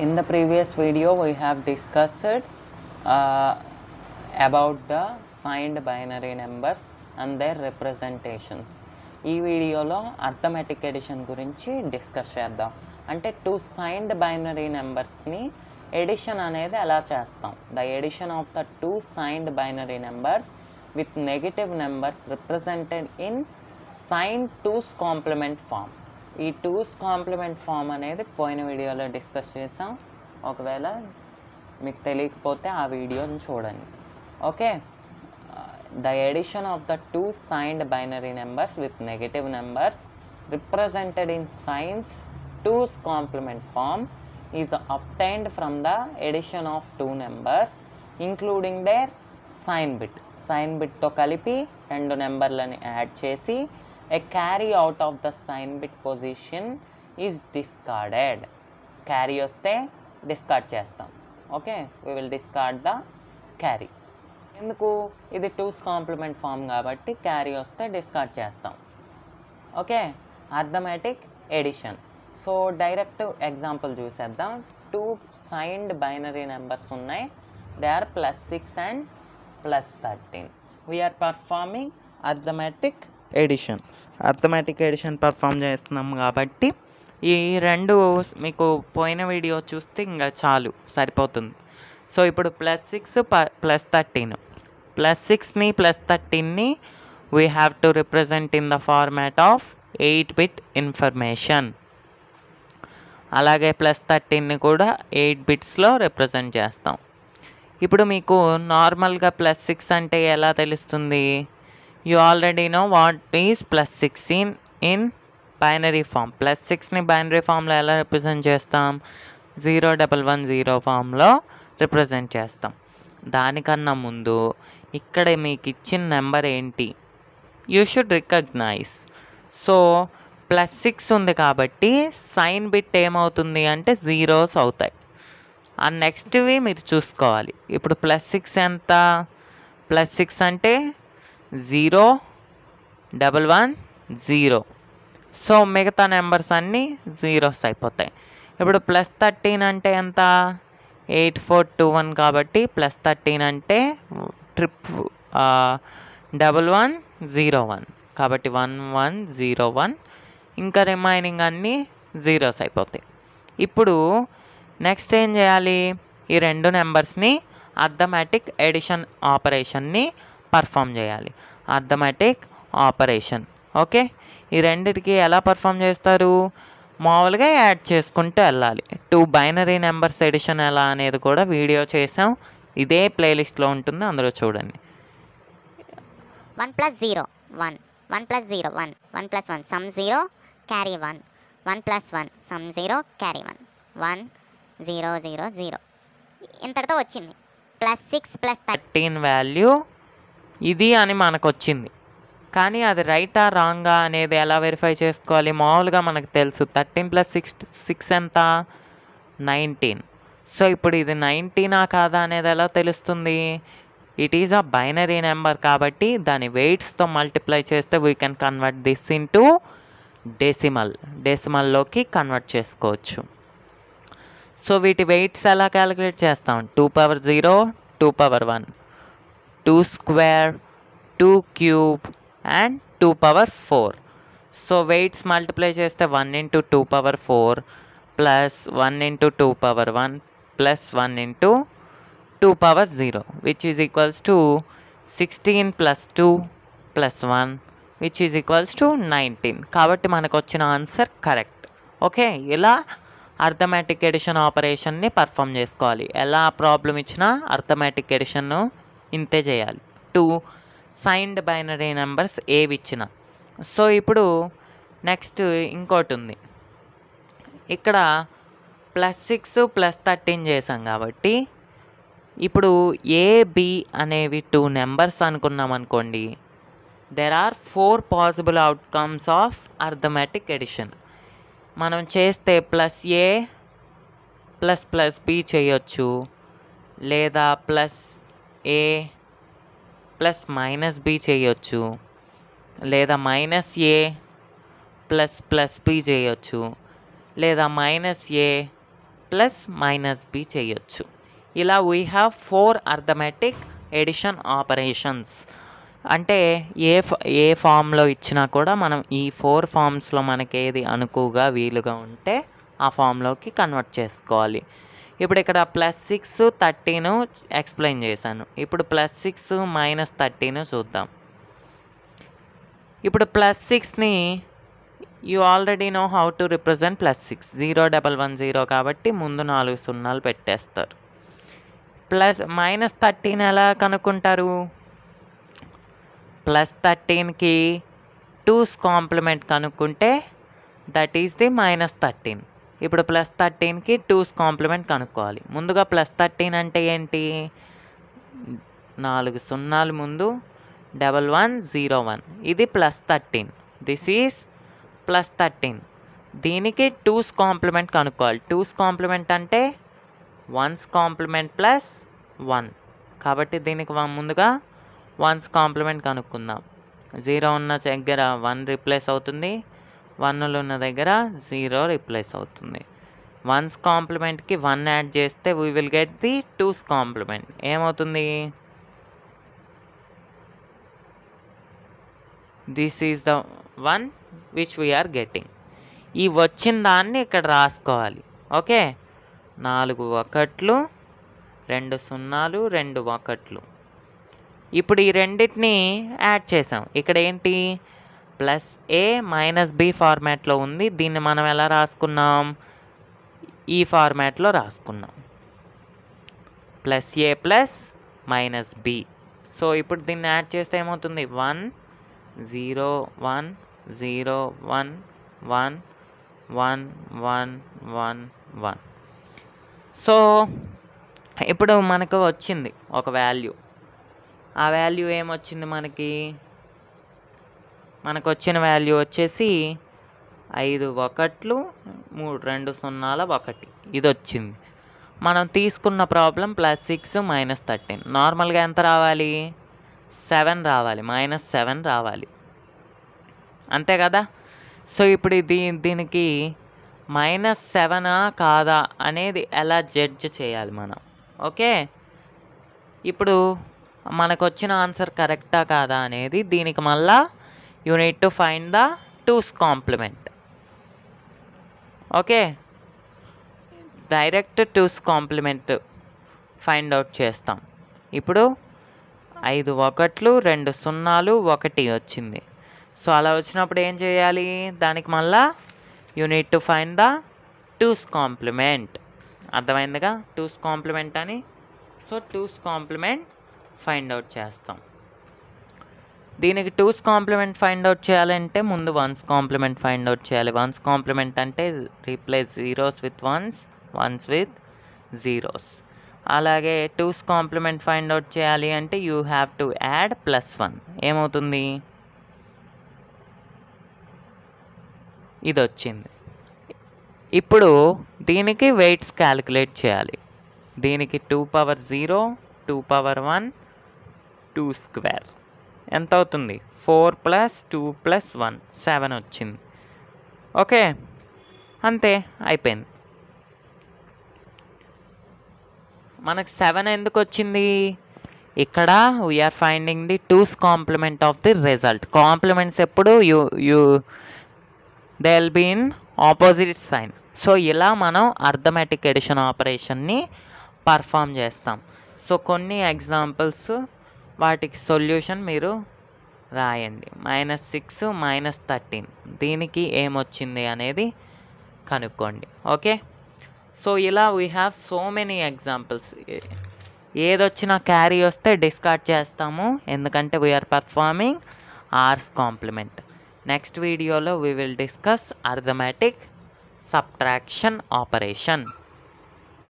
In the previous video we have discussed about the signed binary numbers and their representations. ఈ వీడియోలో arithmetic edition గురించి discuss చేద్దాం. అంటే two signed binary నెంబర్స్ని addition అనేది ఎలా చేస్తాం. The addition of the two signed binary numbers with negative numbers represented in sign two's complement form. ఈ టూస్ కాంప్లిమెంట్ ఫామ్ అనేది పోయిన వీడియోలో డిస్కస్ చేసాం. ఒకవేళ మీకు తెలియకపోతే ఆ వీడియోని చూడండి. Okay, the addition of the two signed binary numbers with negative numbers represented in signs 2's complement form is obtained from the addition of two numbers including their sign bit. Sign bit తో కలిపి రెండు నెంబర్లని add చేసి a carry out of the sign bit position is discarded. Carry వస్తే discard చేస్తాం. Okay, we will discard the carry. ఎందుకు? ఇది two's complement form కాబట్టి carry వస్తే డిస్కార్డ్ చేస్తాం. Okay, arithmetic addition. So direct example చూసేద్దాం. టూ సైన్డ్ బైనరీ నెంబర్స్ ఉన్నాయి. They are +6 and +13. We are performing arithmetic addition. Arithmetic addition perform చేస్తున్నాం కాబట్టి ఈ రెండు మీకు పోయిన వీడియో చూస్తే ఇంకా చాలు, సరిపోతుంది. సో ఇప్పుడు +6 +13, +6ని +13ని we have to represent in the format of 8-bit information. అలాగే +13ని కూడా 8 బిట్స్లో రిప్రజెంట్ చేస్తాం. ఇప్పుడు మీకు నార్మల్గా +6 అంటే ఎలా తెలుస్తుంది? You already know what is +6 in binary form. +6ని బైనరీ ఫామ్లో ఎలా రిప్రజెంట్ చేస్తాం? 0110 ఫామ్లో రిప్రజెంట్ చేస్తాం. దానికన్నా ముందు ఇక్కడ మీకు ఇచ్చిన నెంబర్ ఏంటి? You should recognise. సో +6 ఉంది కాబట్టి సైన్ బిట్ ఏమవుతుంది అంటే జీరోస్ అవుతాయి. ఆ నెక్స్ట్వి మీరు చూసుకోవాలి. ఇప్పుడు +6 ఎంత? +6 అంటే 0 11 0. సో మిగతా నెంబర్స్ అన్నీ జీరోస్ అయిపోతాయి. ఇప్పుడు +13 అంటే ఎంత? 8421 కాబట్టి +13 అంటే 1101 కాబట్టి 1101. ఇంకా రిమైనింగ్ అన్నీ జీరోస్ అయిపోతాయి. ఇప్పుడు నెక్స్ట్ ఏం చేయాలి? ఈ రెండు నెంబర్స్ని అర్థమెటిక్ ఎడిషన్ ఆపరేషన్ని పర్ఫామ్ చేయాలి. Arithmetic operation. ఓకే, ఈ రెండిటికి ఎలా పర్ఫామ్ చేస్తారు? మామూలుగా యాడ్ చేసుకుంటూ వెళ్ళాలి. టూ బైనరీ నెంబర్స్ ఎడిషన్ ఎలా అనేది కూడా వీడియో చేసాం. ఇదే ప్లేలిస్ట్లో ఉంటుంది, అందులో చూడండి. 1 + 0 1 1 + 0 1 1 + 1 సమ్ 0 క్యారీ 1 1 + 1 సమ్ 0 క్యారీ 1 1 0 0 0. ఇంతటితో వచ్చింది +6 +13 వాల్యూ ఇది అని మనకు వచ్చింది. కానీ అది రైటా రాంగా అనేది ఎలా వెరిఫై చేసుకోవాలి? మామూలుగా మనకు తెలుసు 13 + 6 ఎంత? 19. సో ఇప్పుడు ఇది 19 కాదా అనేది ఎలా తెలుస్తుంది? It is a binary number కాబట్టి దాని వెయిట్స్తో మల్టిప్లై చేస్తే we can convert this into డెసిమల్లోకి కన్వర్ట్ చేసుకోవచ్చు. సో వీటి వెయిట్స్ ఎలా క్యాలిక్యులేట్ చేస్తాం? 2^0 2^1 2² 2³ and 2^4. సో వెయిట్స్ మల్టిప్లై చేస్తే 1 × 2^4 + 1 × 2^1 + 1 × 2^0 which is equals to 16 + 2 + 1 which is equals to 19. కాబట్టి మనకు వచ్చిన ఆన్సర్ కరెక్ట్. ఓకే, ఇలా అర్థమెటిక్ ఎడిషన్ ఆపరేషన్ని పర్ఫామ్ చేసుకోవాలి. ఎలా ప్రాబ్లం ఇచ్చినా అర్థమెటిక్ ఎడిషన్ను ఇంతే చేయాలి. టూ సైన్డ్ బైనరీ నెంబర్స్ ఏవి ఇచ్చిన. సో ఇప్పుడు నెక్స్ట్ ఇంకోటి ఉంది. ఇక్కడ +6 +13 చేసాం కాబట్టి ఇప్పుడు AB అనేవి టూ నెంబర్స్ అనుకున్నాం అనుకోండి. There are 4 possible outcomes of arithmetic addition. మనం చేస్తే +A ++B చేయొచ్చు, లేదా +A +-B చేయొచ్చు, లేదా -A ++B చేయొచ్చు, లేదా -A ప్లస్ మైనస్ బి చేయొచ్చు. ఇలా we have 4 arithmetic addition operations. అంటే ఏ ఫామ్లో ఇచ్చినా కూడా మనం ఈ 4 ఫామ్స్లో మనకి ఏది అనుకువగా వీలుగా ఉంటే ఆ ఫామ్లోకి కన్వర్ట్ చేసుకోవాలి. ఇప్పుడు ఇక్కడ +6 13 ఎక్స్ప్లెయిన్ చేశాను. ఇప్పుడు +6 - 13 చూద్దాం. ఇప్పుడు +6ని you already know how to represent +6. 0 కాబట్టి ముందు 4 సున్నాలు పెట్టేస్తారు. -13 ఎలా కనుక్కుంటారు? +13కి 2's కాంప్లిమెంట్ కనుక్కుంటే దట్ ఈస్ ది -13. ఇప్పుడు +13కి 2's కాంప్లిమెంట్ కనుక్కోవాలి. ముందుగా +13 అంటే ఏంటి? 4 సున్నాలు ముందు 1101. ఇది +13. This is +13. దీనికి 2's కాంప్లిమెంట్ కనుక్కోవాలి. 2's కాంప్లిమెంట్ అంటే 1's కాంప్లిమెంట్ ప్లస్ 1. కాబట్టి దీనికి ముందుగా 1's కాంప్లిమెంట్ కనుక్కుందాం. 0 ఉన్న దగ్గర 1 రీప్లేస్ అవుతుంది. 1లు ఉన్న దగ్గర 0 రీప్లేస్ అవుతుంది. 1's కాంప్లిమెంట్కి 1 యాడ్ చేస్తే we will get the 2's complement. ఏమవుతుంది? This is the one which we are getting. ఈ వచ్చిన దాన్ని ఇక్కడ రాసుకోవాలి. ఓకే, 4 1లు 2 సున్నాలు 2 1లు. ఇప్పుడు ఈ రెండింటిని యాడ్ చేసాం. ఇక్కడ ఏంటి? +a - b ఫార్మాట్లో ఉంది. దీన్ని మనం ఎలా రాసుకున్నాం? ఈ ఫార్మాట్లో రాసుకున్నాం. +a - b. సో ఇప్పుడు దీన్ని యాడ్ చేస్తే ఏమవుతుంది? 1 0 1 0 1 1 1 1 1 1. సో ఇప్పుడు మనకు వచ్చింది ఒక వాల్యూ. ఆ వాల్యూ ఏమొచ్చింది మనకు వచ్చిన వాల్యూ వచ్చేసి 5 1లు 2 సున్నాల 1. ఇది వచ్చింది. మనం తీసుకున్న ప్రాబ్లం +6 - 13. నార్మల్గా ఎంత రావాలి? 7 రావాలి. -7 రావాలి. అంతే కదా? సో ఇప్పుడు దీనికి -7 కాదా అనేది ఎలా జడ్జ్ చేయాలి మనం? ఓకే, ఇప్పుడు మనకు వచ్చిన ఆన్సర్ కరెక్టా కాదా అనేది దీనికి మళ్ళా you need to find the 2's complement. Okay, direct 2's complement find out చేస్తాం. ఇప్పుడు 5 1లు 2 సున్నాలు 1 వచ్చింది. సో అలా వచ్చినప్పుడు ఏం చేయాలి? దానికి మళ్ళా you need to find the 2's complement. అర్థమైందిగా 2's కాంప్లిమెంట్ అని? So 2's complement find out చేస్తాం. దీనికి 2's కాంప్లిమెంట్ ఫైండ్ అవుట్ చేయాలంటే ముందు 1's కాంప్లిమెంట్ ఫైండ్ అవుట్ చేయాలి. 1's కాంప్లిమెంట్ అంటే replace zeros with 1's, 1's with zeros. అలాగే 2's complement find out చేయాలి అంటే యూ హ్యావ్ టు యాడ్ +1. ఏమవుతుంది? ఇది వచ్చింది. ఇప్పుడు దీనికి వెయిట్స్ క్యాలిక్యులేట్ చేయాలి. దీనికి 2 పవర్ 0 2 పవర్ 1 2 స్క్వేర్ ఎంత అవుతుంది? 4 + 2 + 1 7 వచ్చింది. ఓకే, అంతే, అయిపోయింది. మనకు 7 ఎందుకు వచ్చింది? ఇక్కడ we are finding the 2's complement of the result. Complements ఎప్పుడు they will be in opposite sign. So ఇలా మనం అర్థమెటిక్ ఎడిషన్ ఆపరేషన్ని పర్ఫామ్ చేస్తాం. సో కొన్ని ఎగ్జాంపుల్స్, వాటికి సొల్యూషన్ మీరు రాయండి. -6 - 13 దీనికి ఏమొచ్చింది అనేది కనుక్కోండి. ఓకే, సో ఇలా we have so many examples. ఏదొచ్చినా క్యారీ వస్తే డిస్కార్డ్ చేస్తాము, ఎందుకంటే we are performing r's complement. Next వీడియోలో we will discuss arithmetic subtraction operation.